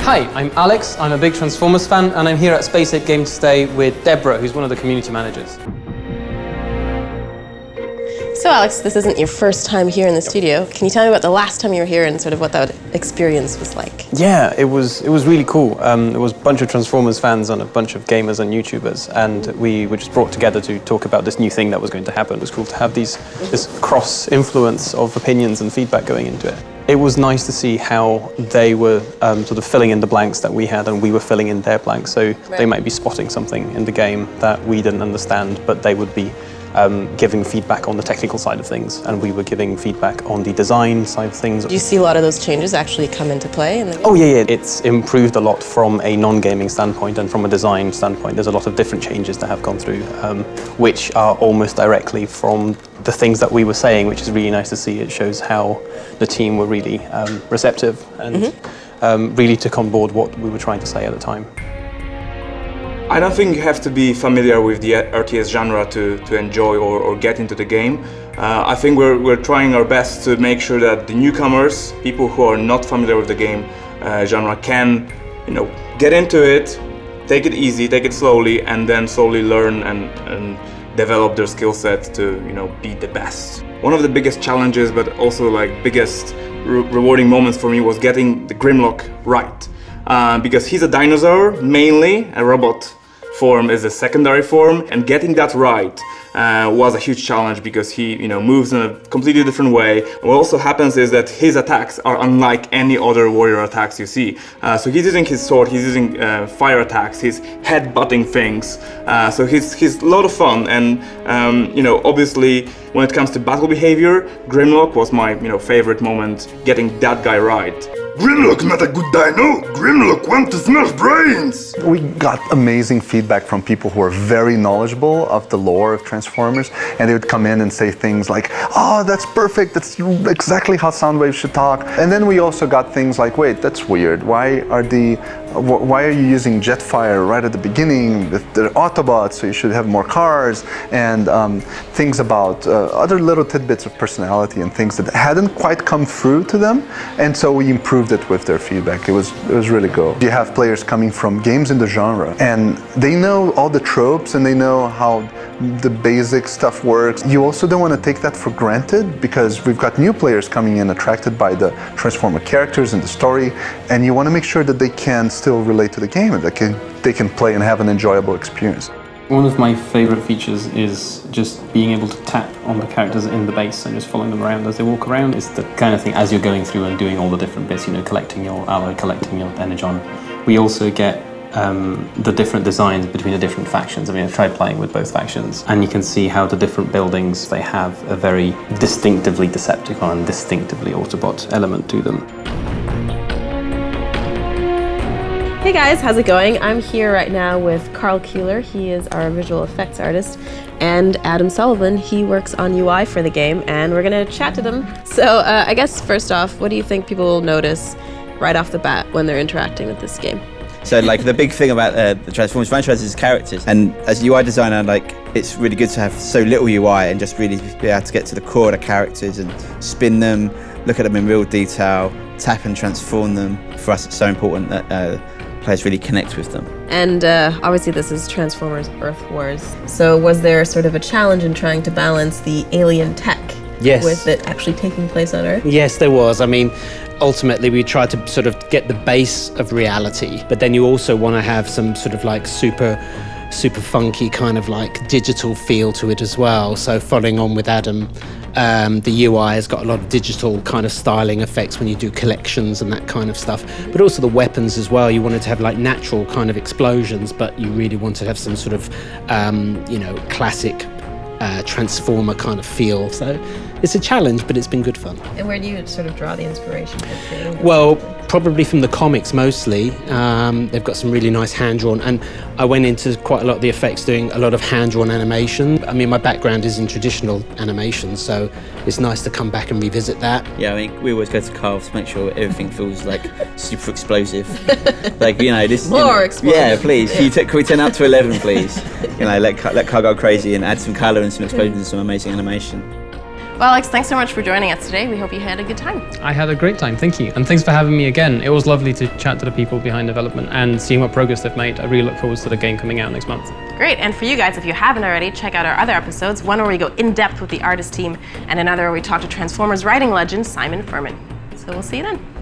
Hi, I'm Alex, I'm a big Transformers fan, and I'm here at Space 8 Games today with Deborah, who's one of the community managers. So Alex, this isn't your first time here in the studio. Can you tell me about the last time you were here and sort of what that experience was like? Yeah, it was really cool. There was a bunch of Transformers fans and a bunch of gamers and YouTubers, and we were just brought together to talk about this new thing that was going to happen. It was cool to have this cross-influence of opinions and feedback going into it. It was nice to see how they were sort of filling in the blanks that we had and we were filling in their blanks. So they might be spotting something in the game that we didn't understand, but they would be giving feedback on the technical side of things, and we were giving feedback on the design side of things. Do you see a lot of those changes actually come into play in the game? Oh yeah, it's improved a lot from a non-gaming standpoint and from a design standpoint. There's a lot of different changes that have gone through, which are almost directly from the things that we were saying, which is really nice to see. It shows how the team were really receptive and really took on board what we were trying to say at the time. I don't think you have to be familiar with the RTS genre to enjoy or get into the game. I think we're trying our best to make sure that the newcomers, people who are not familiar with the game genre, can get into it, take it easy, take it slowly, and then slowly learn and develop their skill set to be the best. One of the biggest challenges, but also biggest rewarding moments for me, was getting the Grimlock right. Because he's a dinosaur, mainly. A robot form is a secondary form, and getting that right was a huge challenge because he moves in a completely different way. What also happens is that his attacks are unlike any other warrior attacks you see. So he's using his sword, he's using fire attacks, he's head-butting things. So he's a lot of fun, and obviously when it comes to battle behavior, Grimlock was my favorite moment, getting that guy right. Grimlock not a good dino. Grimlock want to smash brains. We got amazing feedback from people who are very knowledgeable of the lore of Transformers, and they would come in and say things like, "Oh, that's perfect. That's exactly how Soundwave should talk." And then we also got things like, "Wait, that's weird. Why are you using Jetfire right at the beginning? They're Autobots, so you should have more cars." And things about other little tidbits of personality and things that hadn't quite come through to them, and so we improved it with their feedback. It was really cool. You have players coming from games in the genre, and they know all the tropes and they know how the basic stuff works. You also don't want to take that for granted, because we've got new players coming in attracted by the Transformer characters and the story, and you want to make sure that they can still relate to the game and they can play and have an enjoyable experience. One of my favourite features is just being able to tap on the characters in the base and just following them around as they walk around. It's the kind of thing, as you're going through and doing all the different bits, collecting your alloy, collecting your energon. We also get the different designs between the different factions. I mean, I've tried playing with both factions, and you can see how the different buildings, they have a very distinctively Decepticon and distinctively Autobot element to them. Hey guys, how's it going? I'm here right now with Carl Keeler. He is our visual effects artist, and Adam Sullivan. He works on UI for the game, and we're gonna chat to them. So I guess first off, what do you think people will notice right off the bat when they're interacting with this game? So the big thing about the Transformers franchise is characters, and as a UI designer, it's really good to have so little UI and just really be able to get to the core of the characters and spin them, look at them in real detail, tap and transform them. For us, it's so important that players really connect with them. And obviously this is Transformers Earth Wars. So was there sort of a challenge in trying to balance the alien tech with it actually taking place on Earth? Yes, there was. I mean, ultimately we tried to sort of get the base of reality, but then you also want to have some sort of super funky kind of digital feel to it as well. So following on with Adam, the UI has got a lot of digital kind of styling effects when you do collections and that kind of stuff, but also the weapons as well. You wanted to have natural kind of explosions, but you really wanted to have some sort of classic Transformer kind of feel. So it's a challenge, but it's been good fun. And where do you sort of draw the inspiration for creating this? Well, probably from the comics mostly. They've got some really nice hand-drawn, and I went into quite a lot of the effects doing a lot of hand-drawn animation. I mean, my background is in traditional animation, so it's nice to come back and revisit that. Yeah, I mean, we always go to Carl to make sure everything feels super explosive. This. More explosive. Yeah, please. Yeah. Can we turn up to 11, please? Let Carl go crazy and add some colour and some explosions and some amazing animation. Well, Alex, thanks so much for joining us today. We hope you had a good time. I had a great time, thank you. And thanks for having me again. It was lovely to chat to the people behind development and seeing what progress they've made. I really look forward to the game coming out next month. Great, and for you guys, if you haven't already, check out our other episodes, one where we go in depth with the artist team, and another where we talk to Transformers writing legend Simon Furman. So we'll see you then.